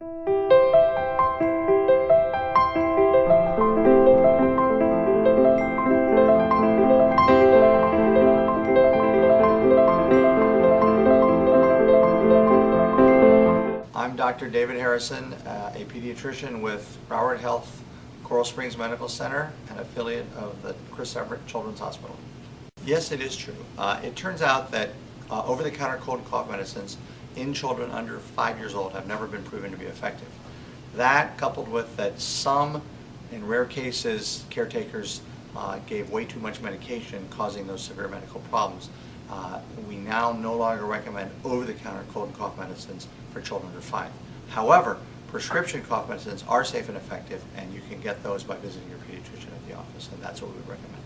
I'm Dr. David Harrison, a pediatrician with Broward Health, Coral Springs Medical Center, an affiliate of the Chris Everett Children's Hospital. Yes, it is true. It turns out that over-the-counter cold and cough medicines in children under 5 years old have never been proven to be effective. That, coupled with that some, in rare cases, caretakers gave way too much medication, causing those severe medical problems. We now no longer recommend over-the-counter cold and cough medicines for children under 5. However, prescription cough medicines are safe and effective, and you can get those by visiting your pediatrician at the office, and that's what we would recommend.